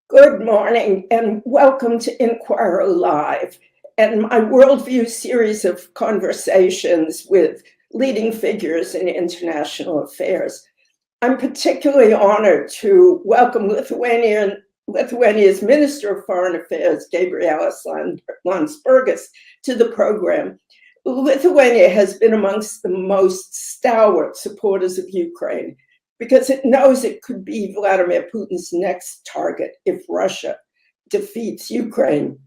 Good morning and welcome to Inquirer Live and my Worldview series of conversations with leading figures in international affairs. I'm particularly honored to welcome Lithuania's Minister of Foreign Affairs, Gabrielus Landsbergis, to the program. Lithuania has been amongst the most stalwart supporters of Ukraine, because it knows it could be Vladimir Putin's next target if Russia defeats Ukraine.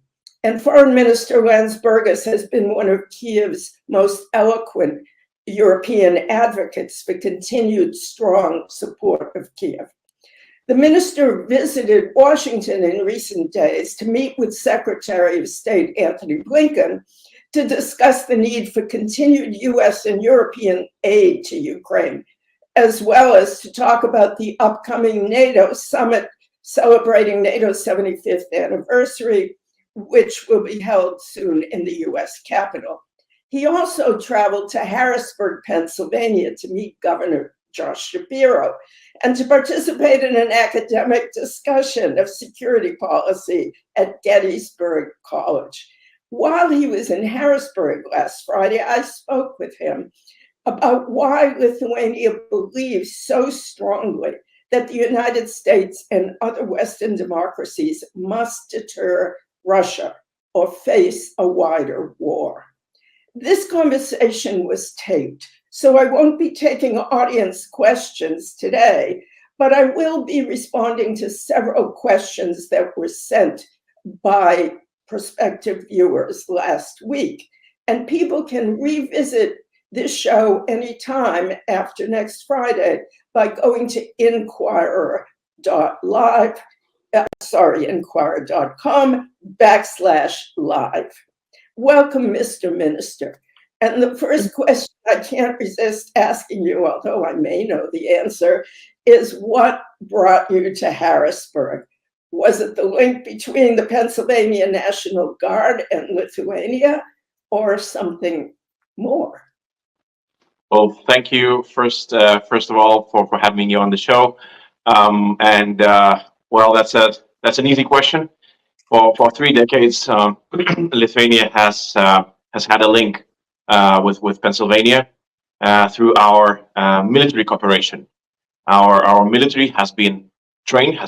And Foreign Minister Landsbergis has been one of Kyiv's most eloquent European advocates for continued strong support of Kyiv. The minister visited Washington in recent days to meet with Secretary of State Antony Blinken to discuss the need for continued US and European aid to Ukraine, as well as to talk about the upcoming NATO summit celebrating NATO's 75th anniversary, which will be held soon in the US Capitol. He also traveled to Harrisburg, Pennsylvania to meet Governor Josh Shapiro and to participate in an academic discussion of security policy at Gettysburg College. While he was in Harrisburg last Friday, I spoke with him about why Lithuania believes so strongly that the United States and other Western democracies must deter Russia or face a wider war. This conversation was taped, so I won't be taking audience questions today, but I will be responding to several questions that were sent by prospective viewers last week. And people can revisit this show anytime after next Friday by going to inquirer.com/live. Welcome, Mr. Minister. And the first question I can't resist asking you, although I may know the answer, is what brought you to Harrisburg? Was it the link between the Pennsylvania National Guard and Lithuania, or something more? Well, thank you first of all for having me on the show. Well, that's an easy question. For 3 decades, Lithuania has had a link with Pennsylvania through our military cooperation. Our military has been training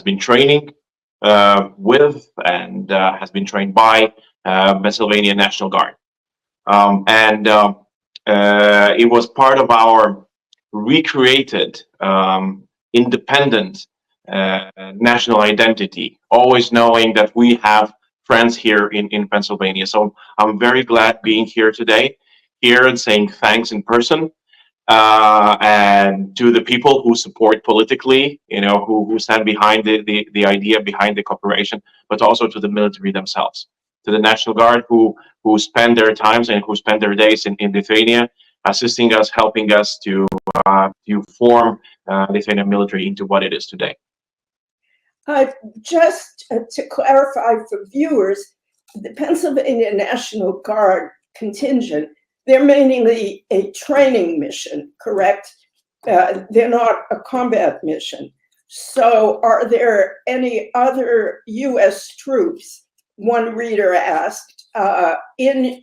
with and has been trained by Pennsylvania National Guard, it was part of our recreated independent national identity, always knowing that we have friends here in Pennsylvania. So I'm very glad being here today, here and saying thanks in person, and to the people who support politically, who stand behind the idea, behind the cooperation, but also to the military themselves, to the National Guard who spend their times and who spend their days in Lithuania, assisting us, helping us to form Lithuanian military into what it is today. Just to clarify for viewers, the Pennsylvania National Guard contingent, they're mainly a training mission, correct? They're not a combat mission. So are there any other US troops, one reader asked, in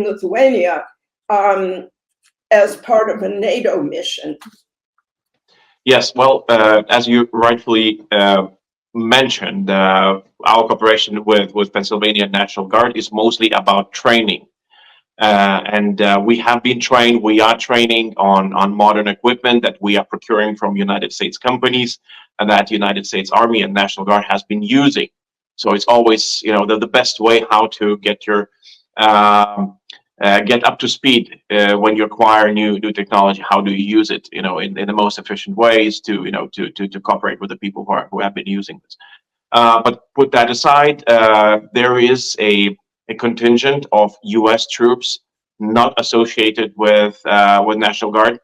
Lithuania, as part of a NATO mission? Yes, well, as you rightfully mentioned, our cooperation with Pennsylvania National Guard is mostly about training. We have been trained, we are training on modern equipment that we are procuring from United States companies and that United States Army and National Guard has been using. So it's always, the best way how to get your get up to speed when you acquire new technology. How do you use it, in the most efficient ways to cooperate with the people who have been using this. But put that aside, there is a contingent of U.S. troops not associated with National Guard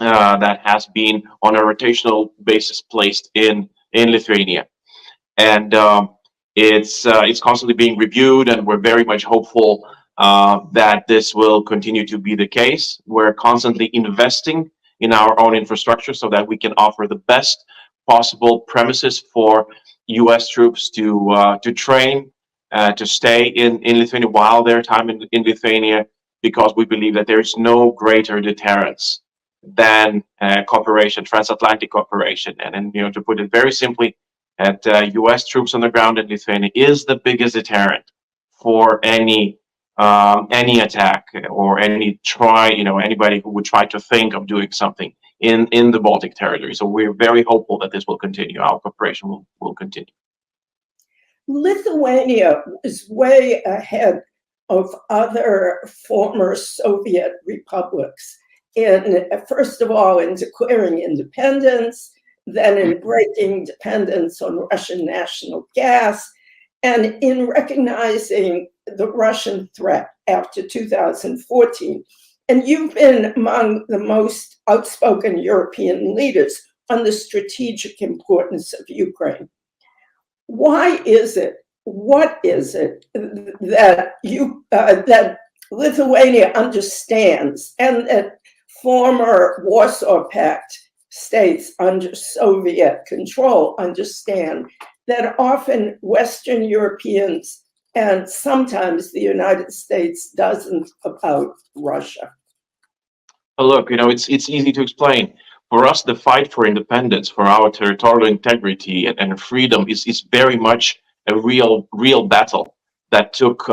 that has been on a rotational basis placed in Lithuania, and it's constantly being reviewed, and we're very much hopeful that this will continue to be the case. We're constantly investing in our own infrastructure so that we can offer the best possible premises for U.S. troops to train, to stay in Lithuania while their time in Lithuania, because we believe that there is no greater deterrence than cooperation, transatlantic cooperation. And then, to put it very simply, that U.S. troops on the ground in Lithuania is the biggest deterrent for any attack or anybody who would try to think of doing something in the Baltic territory. So we're very hopeful that this will continue. Our cooperation will continue. Lithuania is way ahead of other former Soviet republics in, first of all, in declaring independence, then in breaking dependence on Russian national gas, and in recognizing the Russian threat after 2014. And you've been among the most outspoken European leaders on the strategic importance of Ukraine. Why is it? What is it that that Lithuania understands, and that former Warsaw Pact states under Soviet control understand, that often Western Europeans and sometimes the United States doesn't about Russia? Well, look, it's easy to explain. For us, the fight for independence, for our territorial integrity and freedom is very much a real battle that took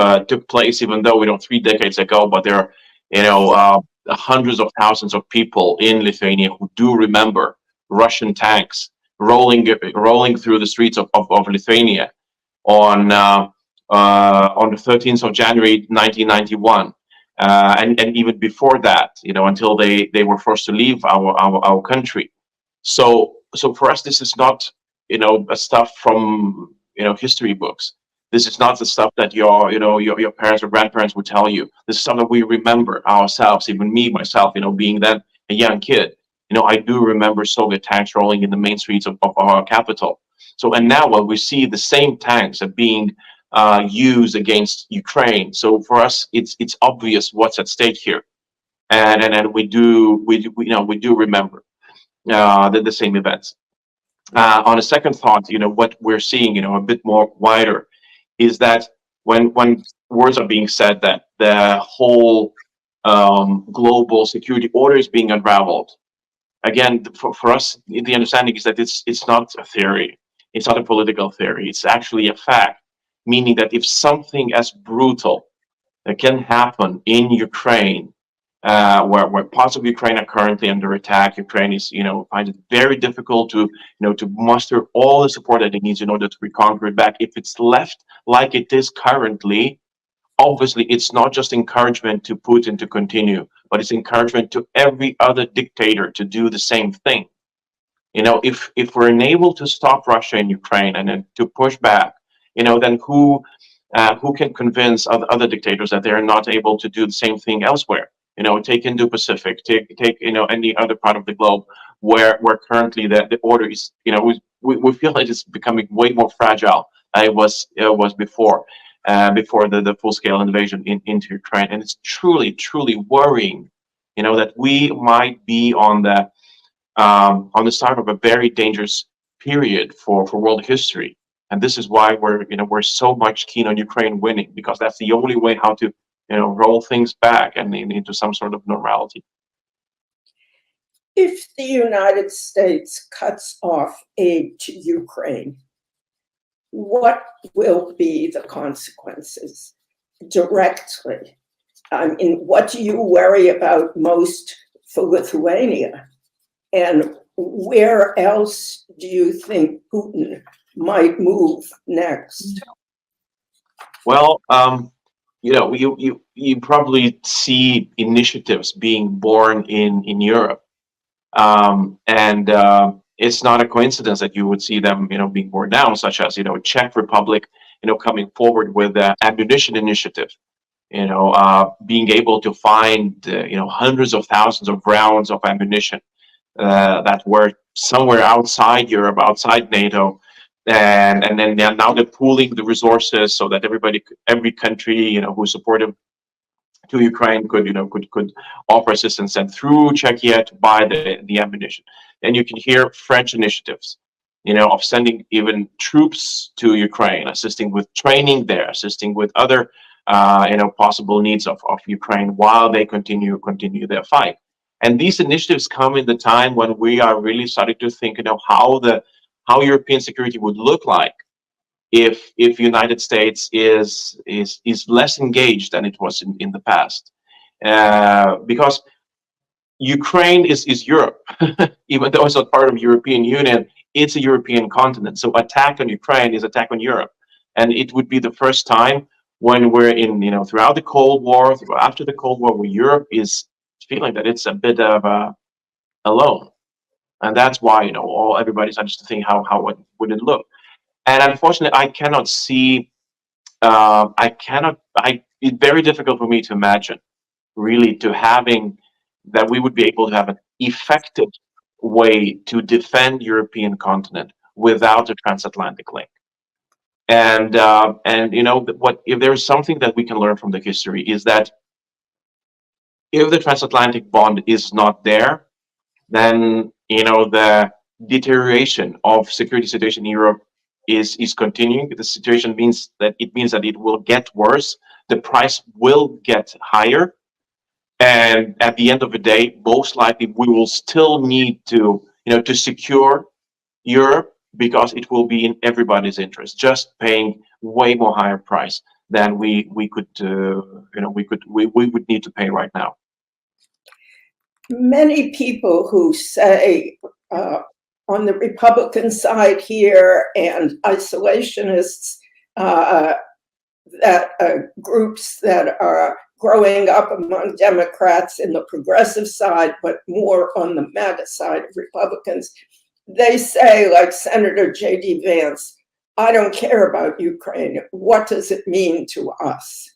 place, even though 3 decades ago. But there are hundreds of thousands of people in Lithuania who do remember Russian tanks rolling through the streets of Lithuania on the 13th of January 1991. And even before that, until they were forced to leave our country. So for us, this is not a stuff from history books. This is not the stuff that your parents or grandparents would tell you. This is something that we remember ourselves. Even myself, being then a young kid, I do remember Soviet tanks rolling in the main streets of our capital. So, and now when we see the same tanks are being used against Ukraine, so for us it's obvious what's at stake here, and we do remember the same events. On a second thought, what we're seeing, a bit more wider, is that when words are being said that the whole global security order is being unraveled, again, for us, the understanding is that it's not a theory, it's not a political theory, it's actually a fact. Meaning that if something as brutal can happen in Ukraine, where parts of Ukraine are currently under attack, Ukraine is, finds it very difficult to muster all the support that it needs in order to reconquer it back. If it's left like it is currently, obviously it's not just encouragement to Putin to continue, but it's encouragement to every other dictator to do the same thing. If we're unable to stop Russia and Ukraine and then to push back, then who can convince other dictators that they're not able to do the same thing elsewhere? Take Indo-Pacific, take any other part of the globe where currently the order is, we feel like it's becoming way more fragile than it was before the full-scale invasion into Ukraine. And it's truly worrying, that we might be on the start of a very dangerous period for world history. And this is why we're so much keen on Ukraine winning, because that's the only way how to roll things back and into some sort of normality. If the United States cuts off aid to Ukraine, what will be the consequences directly? I mean, what do you worry about most for Lithuania? And where else do you think Putin might move next? Well, you probably see initiatives being born in Europe, and it's not a coincidence that you would see them, being born now, such as Czech Republic, coming forward with an ammunition initiative, being able to find hundreds of thousands of rounds of ammunition that were somewhere outside Europe, outside NATO. And then now they're pooling the resources so that every country, who's supportive to Ukraine could offer assistance, and through Czechia to buy the ammunition. And you can hear French initiatives of sending even troops to Ukraine, assisting with training there, assisting with other, possible needs of Ukraine while they continue their fight. And these initiatives come in the time when we are really starting to think, how European security would look like if United States is less engaged than it was in the past, because Ukraine is Europe, even though it's not part of the European Union. It's a European continent, so attack on Ukraine is attack on Europe, and it would be the first time when we're in, throughout the Cold War, after the Cold War, where Europe is feeling that it's a bit of alone, and that's why everybody's starting to think how would it look. And unfortunately, I cannot see. It's very difficult for me to imagine, really, to having that we would be able to have an effective way to defend European continent without a transatlantic link. And what if there is something that we can learn from the history is that if the transatlantic bond is not there, then the deterioration of security situation in Europe is continuing. The situation means that it will get worse. The price will get higher, and at the end of the day, most likely we will still need to secure Europe, because it will be in everybody's interest. Just paying way more higher price than we would need to pay right now. Many people who say on the Republican side here, and isolationists, that groups that are growing up among Democrats in the progressive side, but more on the MAGA side of Republicans, they say, like Senator J.D. Vance, I don't care about Ukraine. What does it mean to us?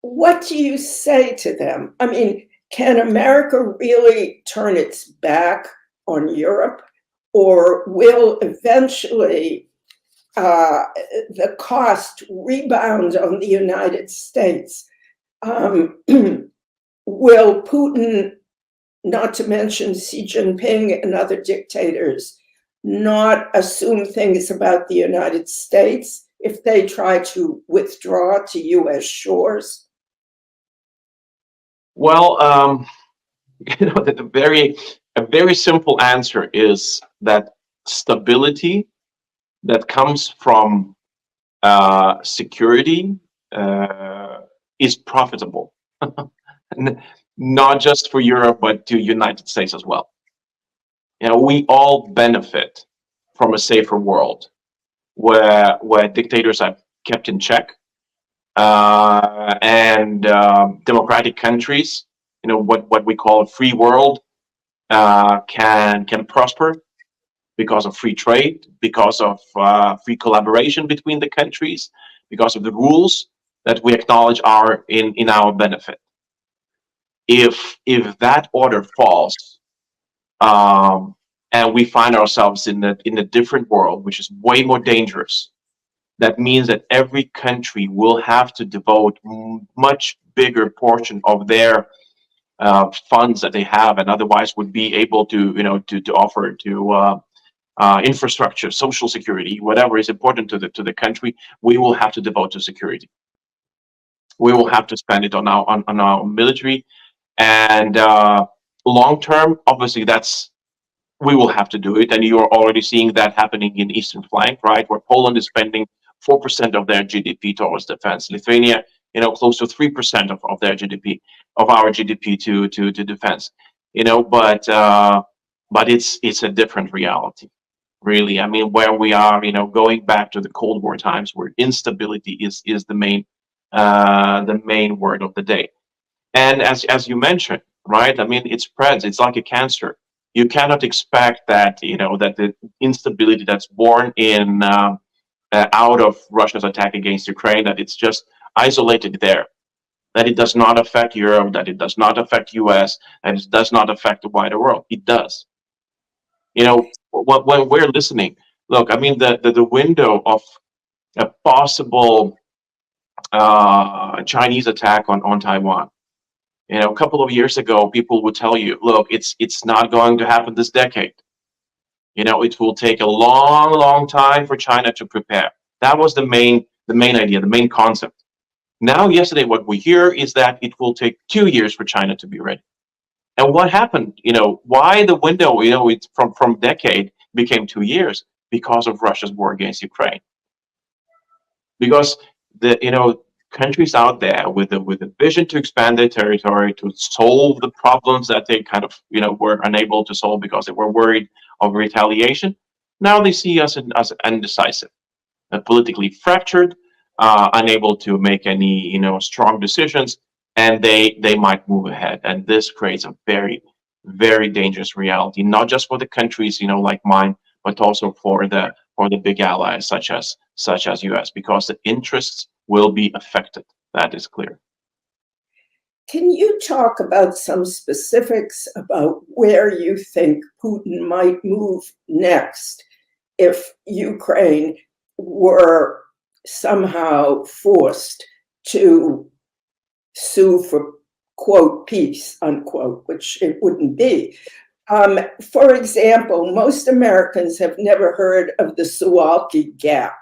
What do you say to them? I mean, can America really turn its back on Europe, or will eventually the cost rebound on the United States? Will Putin, not to mention Xi Jinping and other dictators, not assume things about the United States if they try to withdraw to U.S. shores? Well, a very simple answer is that stability that comes from security is profitable, not just for Europe, but to United States as well. We all benefit from a safer world where dictators are kept in check, and democratic countries, what we call a free world, can prosper because of free trade, because of free collaboration between the countries, because of the rules that we acknowledge are in our benefit. If that order falls, and we find ourselves in a different world, which is way more dangerous, that means that every country will have to devote much bigger portion of their funds that they have, and otherwise would be able to offer to infrastructure, social security, whatever is important to the country. We will have to devote to security. We will have to spend it on our military, and long term, obviously, we will have to do it, and you are already seeing that happening in Eastern Flank, right, where Poland is spending 4% of their GDP towards defense. Lithuania, close to 3% of their GDP, of our GDP to defense. But it's a different reality, really. I mean, where we are, going back to the Cold War times, where instability is the main word of the day. And as you mentioned, right? I mean, it spreads. It's like a cancer. You cannot expect that that the instability that's born in out of Russia's attack against Ukraine, that it's just isolated there, that it does not affect Europe, that it does not affect US, and it does not affect the wider world. It does. When we're listening, look, I mean, the window of a possible Chinese attack on Taiwan. A couple of years ago, people would tell you, look, it's not going to happen this decade. It will take a long, long time for China to prepare. That was the main idea, the main concept. Now, yesterday, what we hear is that it will take 2 years for China to be ready. And what happened? Why the window? It's from decade became 2 years because of Russia's war against Ukraine. Because the countries out there with a vision to expand their territory, to solve the problems that they kind of were unable to solve because they were worried of retaliation. Now they see us as indecisive, politically fractured, unable to make any strong decisions, and they might move ahead. And this creates a very, very dangerous reality, not just for the countries like mine, but also for the big allies such as US, because the interests will be affected. That is clear. Can you talk about some specifics about where you think Putin might move next if Ukraine were somehow forced to sue for, quote, peace, unquote, which it wouldn't be? For example, most Americans have never heard of the Suwalki Gap.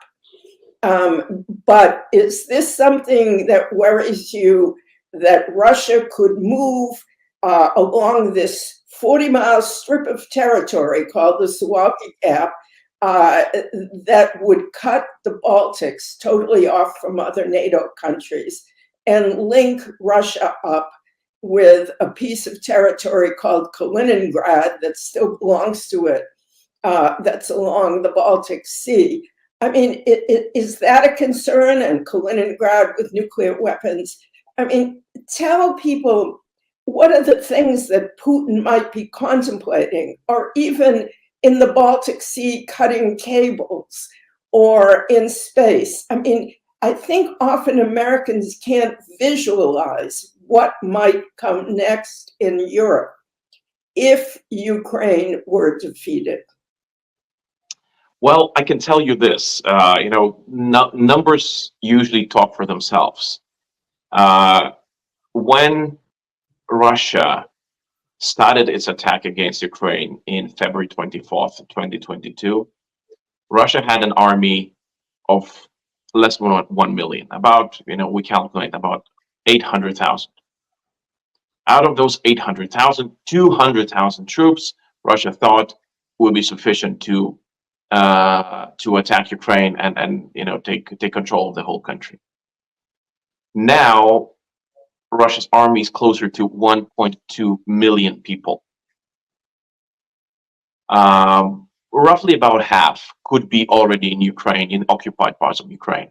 But is this something that worries you, that Russia could move along this 40-mile strip of territory called the Suwalki Gap that would cut the Baltics totally off from other NATO countries and link Russia up with a piece of territory called Kaliningrad that still belongs to it, that's along the Baltic Sea? I mean, is that a concern? And Kaliningrad with nuclear weapons? I mean, tell people, what are the things that Putin might be contemplating, or even in the Baltic Sea cutting cables, or in space? I mean, I think often Americans can't visualize what might come next in Europe if Ukraine were defeated. Well, I can tell you this, numbers usually talk for themselves. When Russia started its attack against Ukraine in February 24th, 2022, Russia had an army of less than 1 million, about, we calculate about 800,000. Out of those 800,000, 200,000 troops, Russia thought would be sufficient to attack Ukraine and take control of the whole country. Now, Russia's army is closer to 1.2 million people. Roughly about half could be already in Ukraine, in occupied parts of Ukraine.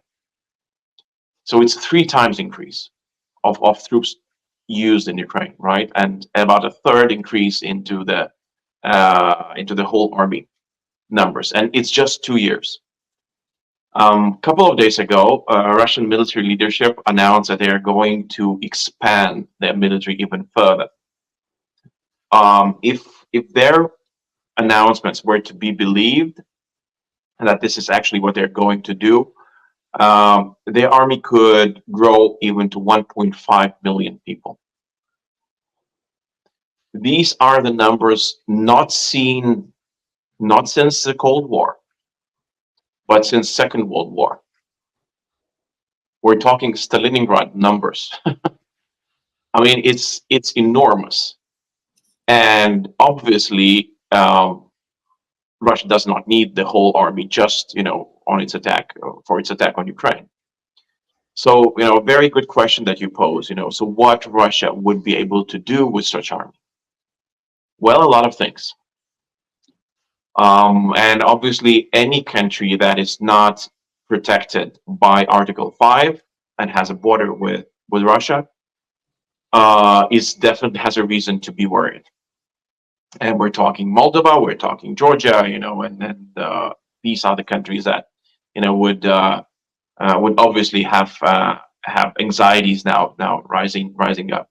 So it's 3 times increase of troops used in Ukraine, right? And about a third increase into the whole army numbers, and it's just 2 years. Couple of days ago, Russian military leadership announced that they are going to expand their military even further. If their announcements were to be believed, and that this is actually what they're going to do, their army could grow even to 1.5 million people. These are the numbers not seen, not since the Cold War, but since Second World War. We're talking Stalingrad numbers. I mean, it's enormous. And obviously, Russia does not need the whole army just, on its attack, for its attack on Ukraine. So, very good question that you pose, so what Russia would be able to do with such army? Well, a lot of things. And obviously, any country that is not protected by Article 5 and has a border with Russia is definitely has a reason to be worried. And we're talking Moldova, we're talking Georgia, and these are the countries that would obviously have anxieties now rising up.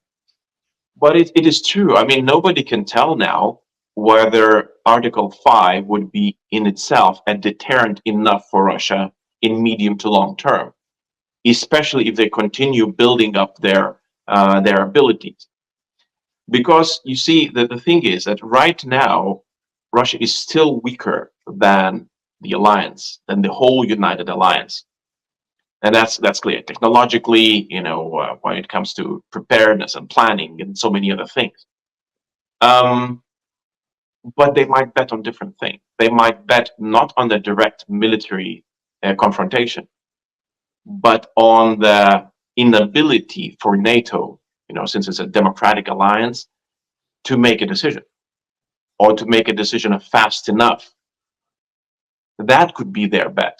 But it is true. I mean, nobody can tell now whether Article 5 would be in itself a deterrent enough for Russia in medium to long term, especially if they continue building up their abilities. Because you see, the thing is that right now, Russia is still weaker than the alliance, than the whole United Alliance. And that's clear. Technologically, when it comes to preparedness and planning and so many other things. But they might bet on different things. They might bet not on the direct military confrontation, but on the inability for NATO, since it's a democratic alliance, to make a decision, or to make a decision fast enough. That could be their bet,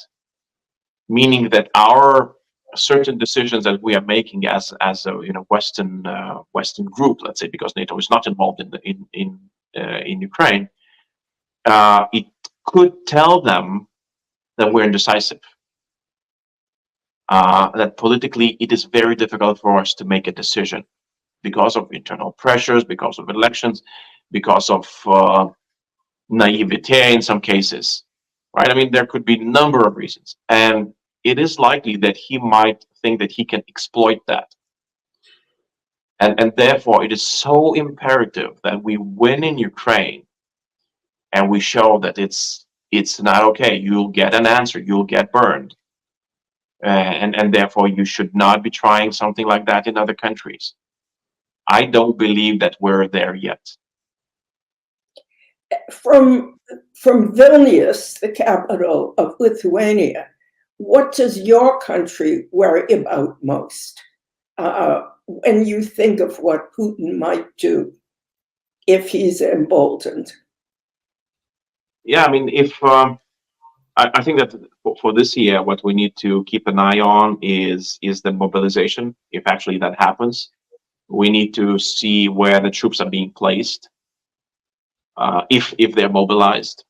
meaning that our certain decisions that we are making as a Western group, let's say, because NATO is not involved in Ukraine, it could tell them that we're indecisive. That politically it is very difficult for us to make a decision because of internal pressures, because of elections, because of naivete in some cases, right? I mean, there could be a number of reasons, and it is likely that he might think that he can exploit that. And therefore, it is so imperative that we win in Ukraine, and we show that it's not okay. You'll get an answer. You'll get burned. And therefore, you should not be trying something like that in other countries. I don't believe that we're there yet. From Vilnius, the capital of Lithuania, what does your country worry about most when you think of what Putin might do if he's emboldened? Yeah, I mean, if I think that for this year, what we need to keep an eye on is the mobilization. If actually that happens, we need to see where the troops are being placed. If they're mobilized,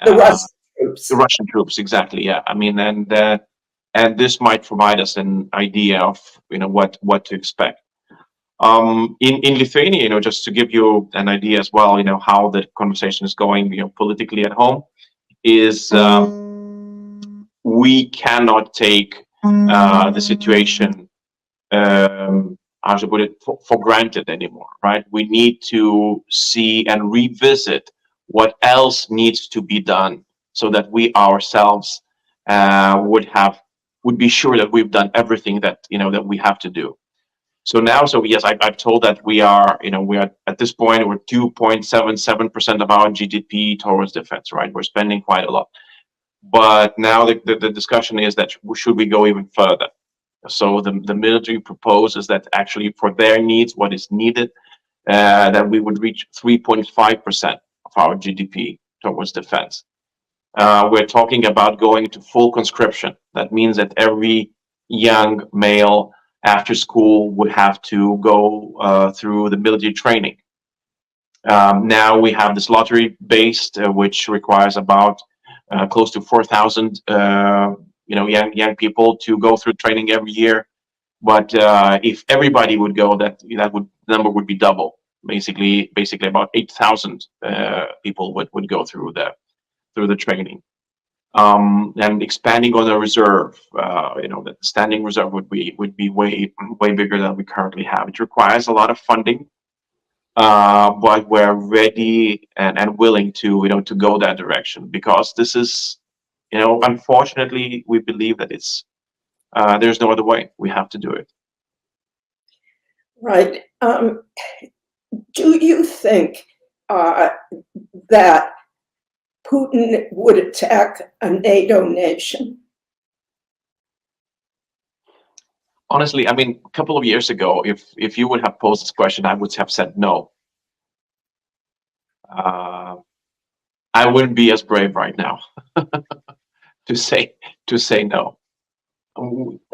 The Russian troops. The Russian troops, exactly. Yeah, I mean, and this might provide us an idea of what to expect. In Lithuania, just to give you an idea as well, how the conversation is going, politically at home, is we cannot take the situation, how should I put it, for granted anymore, right? We need to see and revisit what else needs to be done so that we ourselves would be sure that we've done everything that that we have to do. So yes, I've told that we are at this point, we're 2.77% of our GDP towards defense, right? We're spending quite a lot. But now the discussion is that should we go even further? So the military proposes that actually for their needs, what is needed, that we would reach 3.5% of our GDP towards defense. We're talking about going to full conscription. That means that every young male after school would have to go through the military training. Now we have this lottery-based, which requires about close to 4,000 young people to go through training every year. But if everybody would go, the number would be double. Basically about 8,000 people would go through the training. And expanding on the reserve, the standing reserve would be way bigger than we currently have. It requires a lot of funding, but we're ready and willing to go that direction, because this is, unfortunately, we believe that it's there's no other way. We have to do it. Right. Do you think that Putin would attack a NATO nation? Honestly, I mean, a couple of years ago, if you would have posed this question, I would have said no. I wouldn't be as brave right now to say no.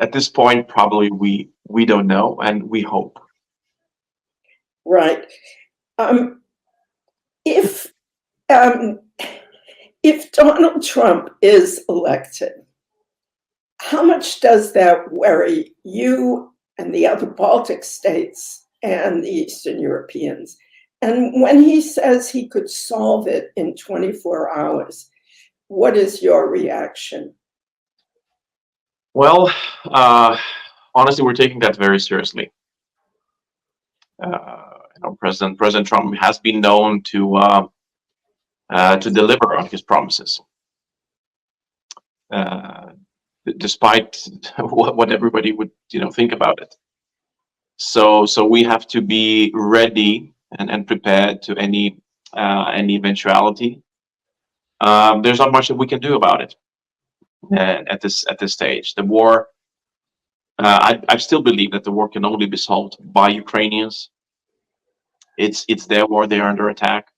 At this point, probably we don't know, and we hope. Right. If Donald Trump is elected, how much does that worry you and the other Baltic states and the Eastern Europeans? And when he says he could solve it in 24 hours, what is your reaction? Well, honestly, we're taking that very seriously. President Trump has been known to to deliver on his promises, despite what everybody would think about it. So we have to be ready and prepared to any eventuality. There's not much that we can do about it at this stage. The war, I still believe that the war can only be solved by Ukrainians. It's their war; they are under attack,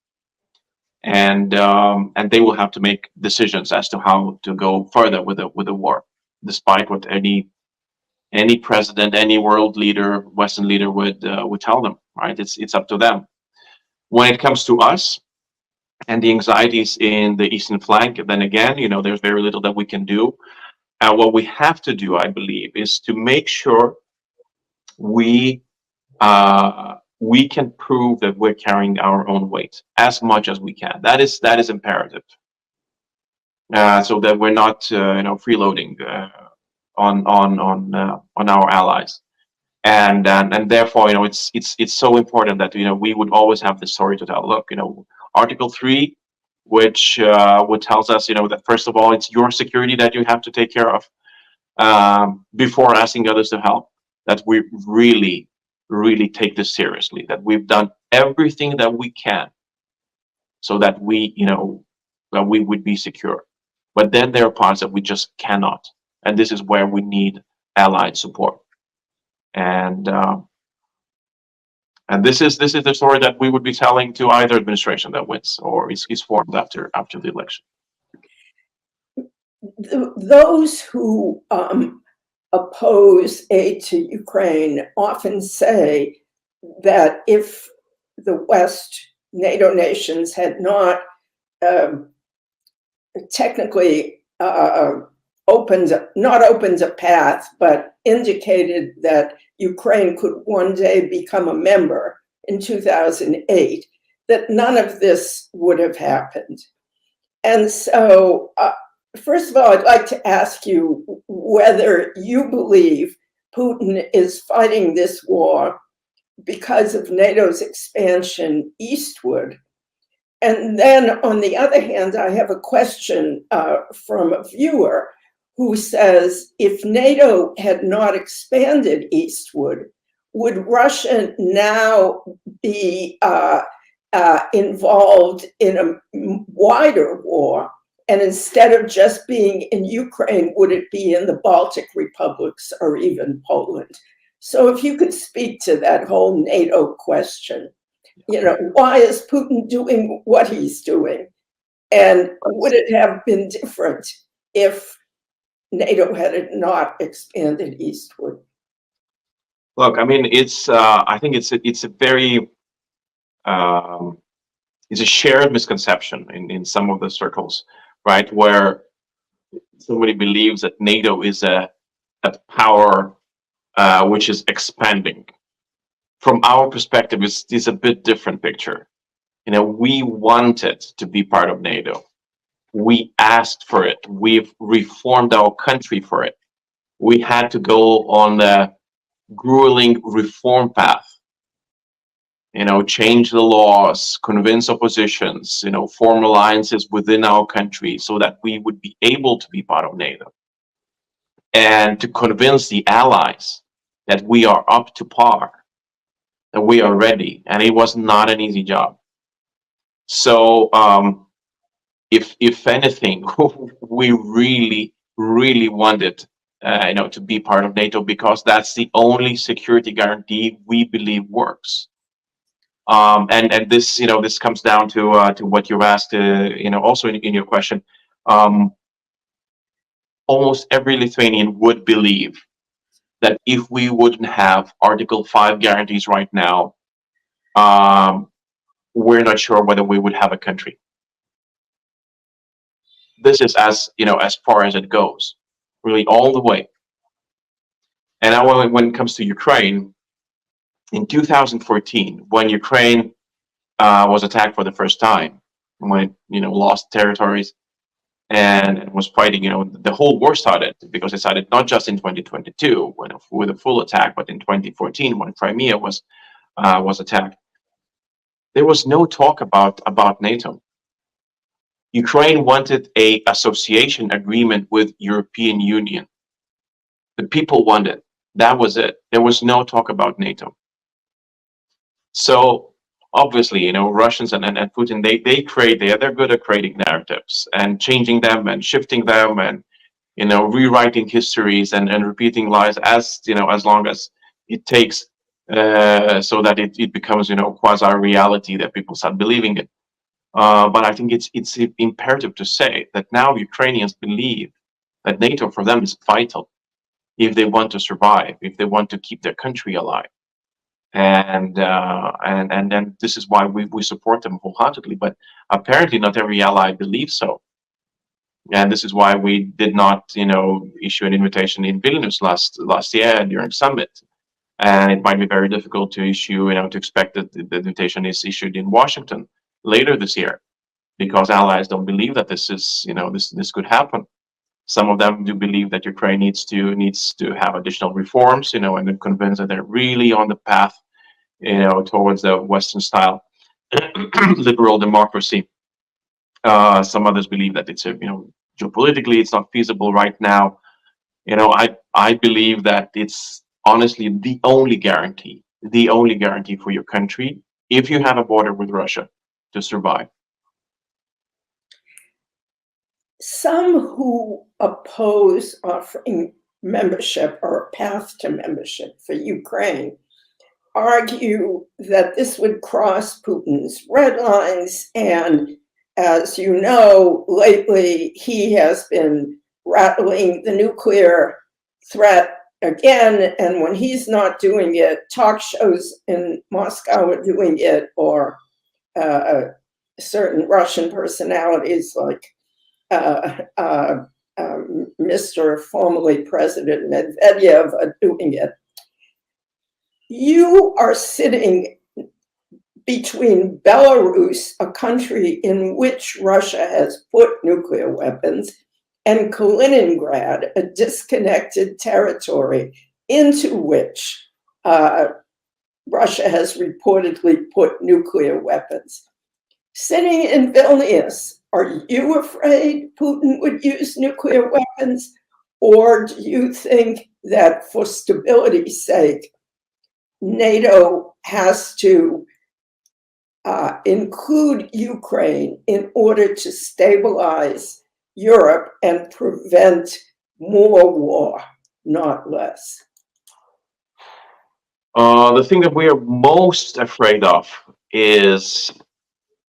and they will have to make decisions as to how to go further with the war, despite what any president, any world leader, Western leader would tell them. Right? It's up to them. When it comes to us and the anxieties in the eastern flank, then again, there's very little that we can do. What we have to do, I believe, is to make sure we can prove that we're carrying our own weight as much as we can. That is imperative, so that we're not freeloading on our allies, and therefore it's so important that we would always have this story to tell. Look, Article 3, which tells us that first of all it's your security that you have to take care of before asking others to help. That we really take this seriously. That we've done everything that we can so that we would be secure. But then there are parts that we just cannot, and this is where we need allied support. And this is the story that we would be telling to either administration that wins or is formed after the election. Those who oppose aid to Ukraine often say that if the West, NATO nations, had not technically opened a path, but indicated that Ukraine could one day become a member in 2008, that none of this would have happened. And so, first of all, I'd like to ask you whether you believe Putin is fighting this war because of NATO's expansion eastward. And then, on the other hand, I have a question from a viewer who says, if NATO had not expanded eastward, would Russia now be involved in a wider war? And instead of just being in Ukraine, would it be in the Baltic republics or even Poland? So if you could speak to that whole NATO question, why is Putin doing what he's doing? And would it have been different if NATO had not expanded eastward? Look, I mean, I think it's a very it's a shared misconception in some of the circles, right, where somebody believes that NATO is a power which is expanding. From our perspective, it's a bit different picture. We wanted to be part of NATO. We asked for it. We've reformed our country for it. We had to go on the grueling reform path. Change the laws, convince oppositions, form alliances within our country so that we would be able to be part of NATO. And to convince the allies that we are up to par, that we are ready. And it was not an easy job. So if anything, we really wanted to be part of NATO, because that's the only security guarantee we believe works. And this this comes down to what you've asked also in your question. Almost every Lithuanian would believe that if we wouldn't have Article 5 guarantees right now, we're not sure whether we would have a country. This is as far as it goes, really all the way. And now when it comes to Ukraine, in 2014, when Ukraine was attacked for the first time, when it lost territories and was fighting, the whole war started, because it started not just in 2022 with a full attack, but in 2014 when Crimea was attacked. There was no talk about NATO. Ukraine wanted a association agreement with European Union. The people wanted. That was it. There was no talk about NATO. So obviously, Russians and Putin, they're good at creating narratives and changing them and shifting them and, rewriting histories and repeating lies as long as it takes, so that it becomes, quasi-reality that people start believing it. But I think it's imperative to say that now Ukrainians believe that NATO for them is vital if they want to survive, if they want to keep their country alive. And then this is why we support them wholeheartedly. But apparently not every ally believes so. And this is why we did not, issue an invitation in Vilnius last year during summit. And it might be very difficult to issue, to expect that the invitation is issued in Washington later this year, because allies don't believe that this is, this could happen. Some of them do believe that Ukraine needs to have additional reforms, and they're convinced that they're really on the path, towards the Western style liberal democracy. Some others believe that it's geopolitically it's not feasible right now. I believe that it's honestly the only guarantee for your country, if you have a border with Russia, to survive. Some who oppose offering membership or a path to membership for Ukraine argue that this would cross Putin's red lines. And as you know, lately he has been rattling the nuclear threat again. And when he's not doing it, talk shows in Moscow are doing it, or certain Russian personalities like Mr. formerly President Medvedev are doing it. You are sitting between Belarus, a country in which Russia has put nuclear weapons, and Kaliningrad, a disconnected territory into which Russia has reportedly put nuclear weapons. Sitting in Vilnius, are you afraid Putin would use nuclear weapons? Or do you think that for stability's sake, NATO has to include Ukraine in order to stabilize Europe and prevent more war, not less? The thing that we are most afraid of is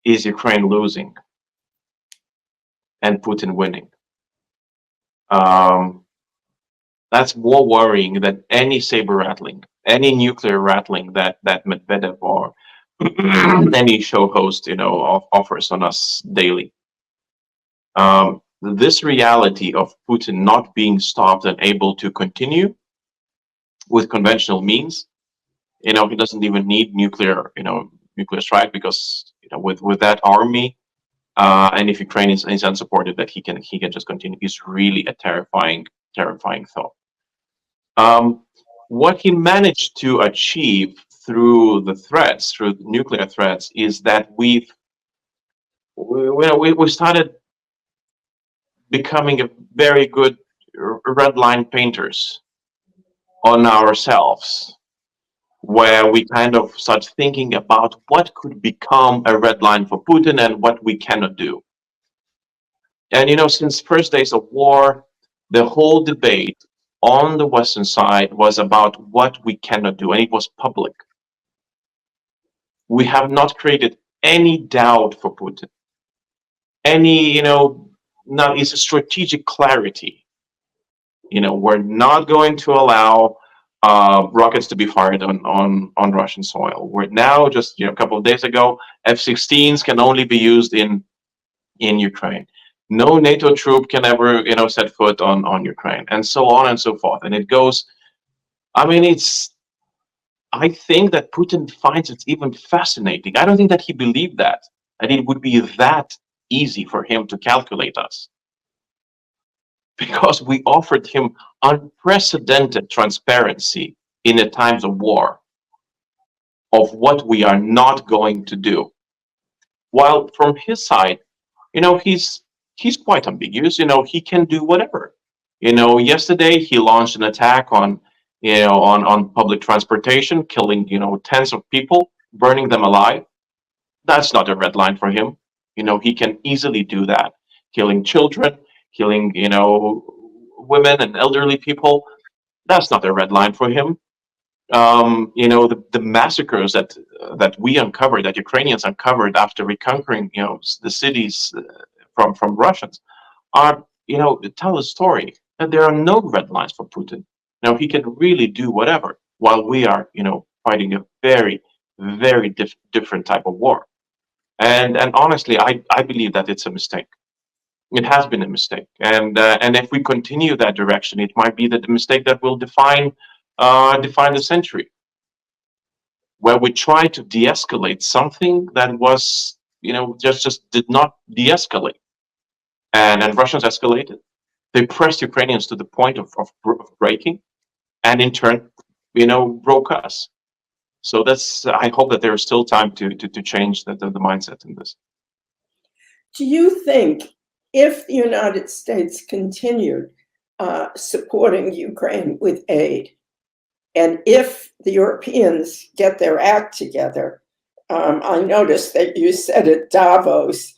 Ukraine losing and Putin winning. That's more worrying than any saber rattling, any nuclear rattling that Medvedev or any show host, offers on us daily. This reality of Putin not being stopped and able to continue with conventional means, he doesn't even need nuclear strike, because with that army, and if Ukraine is unsupported, that he can just continue, is really a terrifying thought. What he managed to achieve through nuclear threats, is that we started becoming a very good red line painters on ourselves, where we kind of start thinking about what could become a red line for Putin and what we cannot do. And since first days of war, the whole debate on the Western side was about what we cannot do, and it was public. We have not created any doubt for Putin. Now it's a strategic clarity. We're not going to allow rockets to be fired on Russian soil. We're now, just a couple of days ago, F-16s can only be used in Ukraine. No NATO troop can ever set foot on Ukraine, and so on and so forth. And it goes. I think that Putin finds it even fascinating. I don't think that he believed that it would be that easy for him to calculate us, because we offered him unprecedented transparency in the times of war of what we are not going to do. While from his side, he's quite ambiguous. He can do whatever. Yesterday he launched an attack on public transportation, killing tens of people, burning them alive. That's not a red line for him. He can easily do that, killing children, killing women and elderly people. That's not a red line for him. The massacres that we uncovered, that Ukrainians uncovered after reconquering the cities from Russians, are tell a story that there are no red lines for Putin. He can really do whatever, while we are fighting a very, very different type of war. And honestly, I believe that it's a mistake. It has been a mistake, and if we continue that direction, it might be the mistake that will define the century, where we try to de-escalate something that was just did not de-escalate, and Russians escalated. They pressed Ukrainians to the point of breaking, and in turn, broke us. So I hope that there is still time to change the mindset in this. Do you think if the United States continued supporting Ukraine with aid, and if the Europeans get their act together, I noticed that you said at Davos,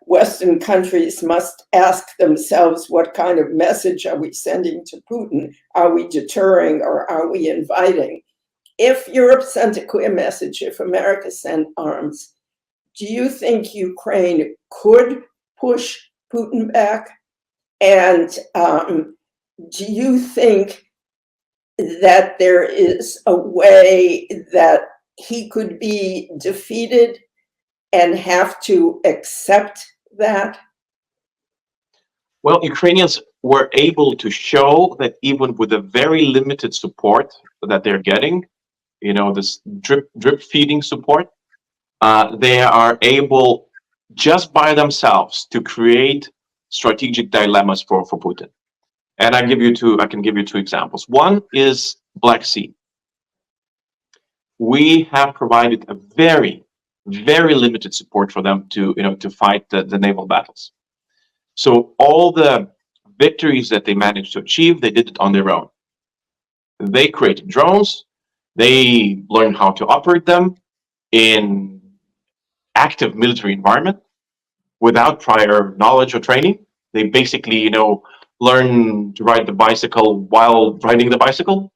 Western countries must ask themselves, what kind of message are we sending to Putin? Are we deterring or are we inviting? If Europe sent a clear message, if America sent arms, do you think Ukraine could push Putin back? And do you think that there is a way that he could be defeated and have to accept that? Well, Ukrainians were able to show that even with the very limited support that they're getting, this drip feeding support, they are able just by themselves to create strategic dilemmas for Putin. And I can give you two examples. One is Black Sea. We have provided a very, very limited support for them to fight the naval battles. So all the victories that they managed to achieve, they did it on their own. They created drones. They learned how to operate them in active military environment without prior knowledge or training. They basically, learn to ride the bicycle while riding the bicycle.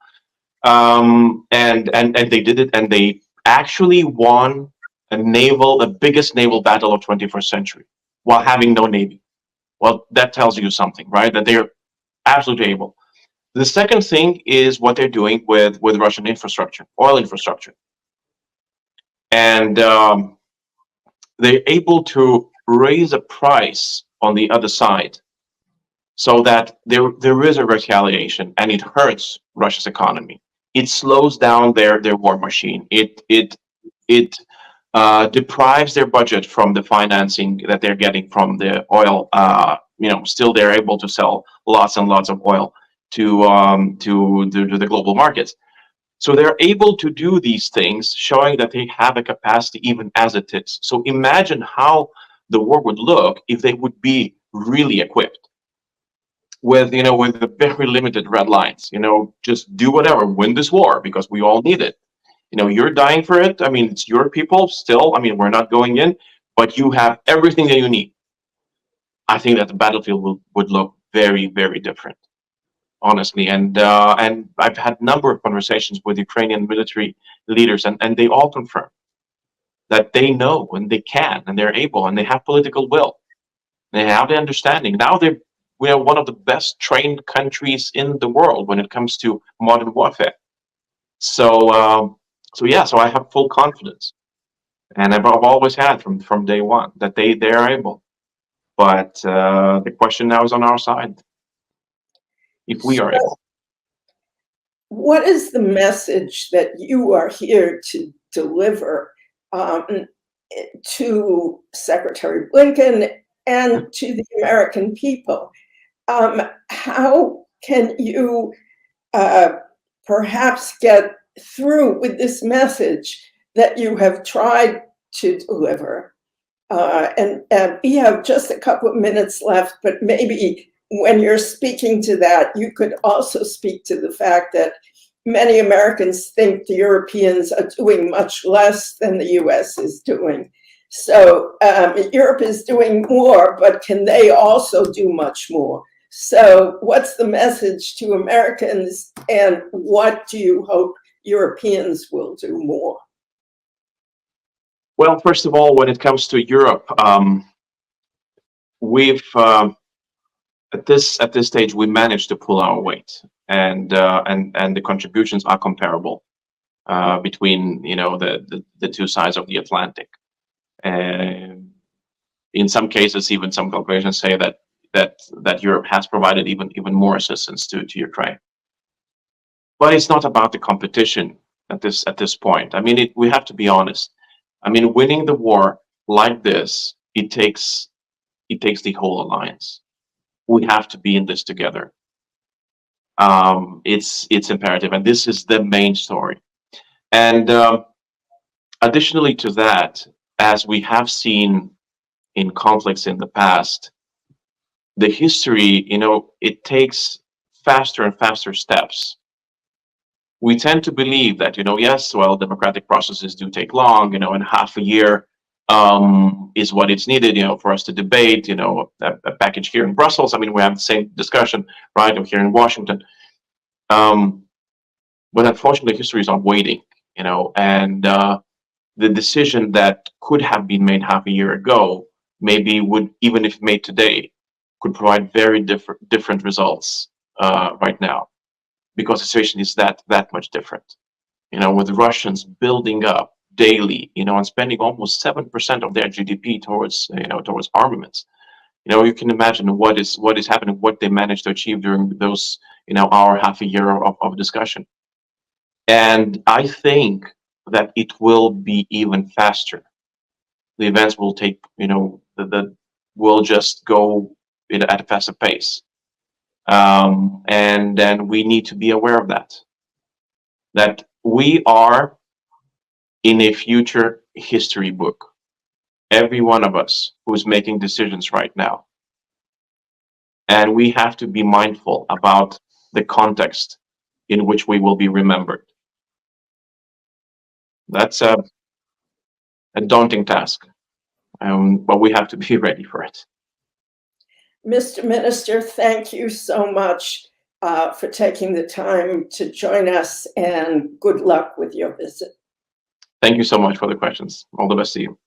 And they did it, and they actually won the biggest naval battle of 21st century while having no navy. Well, that tells you something, right? That they're absolutely able. The second thing is what they're doing with Russian infrastructure, oil infrastructure. And they're able to raise a price on the other side so that there is a retaliation, and it hurts Russia's economy. It slows down their war machine. It deprives their budget from the financing that they're getting from the oil. Still they're able to sell lots and lots of oil to the global markets. So they're able to do these things, showing that they have a capacity even as it is. So imagine how the war would look if they would be really equipped with the very limited red lines. Just do whatever, win this war because we all need it. You're dying for it. I mean, it's your people still. I mean, we're not going in, but you have everything that you need. I think that the battlefield would look very, very different, honestly. And I've had a number of conversations with Ukrainian military leaders, and they all confirm that they know and they can and they're able and they have political will. They have the understanding. Now we are one of the best trained countries in the world when it comes to modern warfare. So I have full confidence, and I've always had from day one that they are able. But the question now is on our side, if we are able. What is the message that you are here to deliver to Secretary Blinken and to the American people? How can you perhaps get through with this message that you have tried to deliver And we have just a couple of minutes left, but maybe when you're speaking to that, you could also speak to the fact that many Americans think the Europeans are doing much less than the US is doing. So Europe is doing more, but can they also do much more? So what's the message to Americans, and what do you hope Europeans will do more? Well, first of all, when it comes to Europe, we've at this stage we managed to pull our weight, and the contributions are comparable between the two sides of the Atlantic. And in some cases, even some calculations say that Europe has provided even more assistance to Ukraine. But it's not about the competition at this point. I mean, we have to be honest. I mean, winning the war like this, it takes the whole alliance. We have to be in this together. It's imperative, and this is the main story. And additionally to that, as we have seen in conflicts in the past, the history, it takes faster and faster steps. We tend to believe that, yes, well, democratic processes do take long, and half a year is what it's needed, for us to debate, a package here in Brussels. I mean, we have the same discussion, right, here in Washington. But unfortunately, history is not waiting, and the decision that could have been made half a year ago, maybe would, even if made today, could provide very different results right now, because the situation is that much different. With Russians building up daily, and spending almost 7% of their GDP towards armaments. You can imagine what is happening, what they managed to achieve during those, half a year of discussion. And I think that it will be even faster. The events will take, will just go at a faster pace. And then we need to be aware of that we are in a future history book. Every one of us who's making decisions right now. And we have to be mindful about the context in which we will be remembered. That's a daunting task, but we have to be ready for it. Mr. Minister, thank you so much for taking the time to join us, and good luck with your visit. Thank you so much for the questions. All the best to you.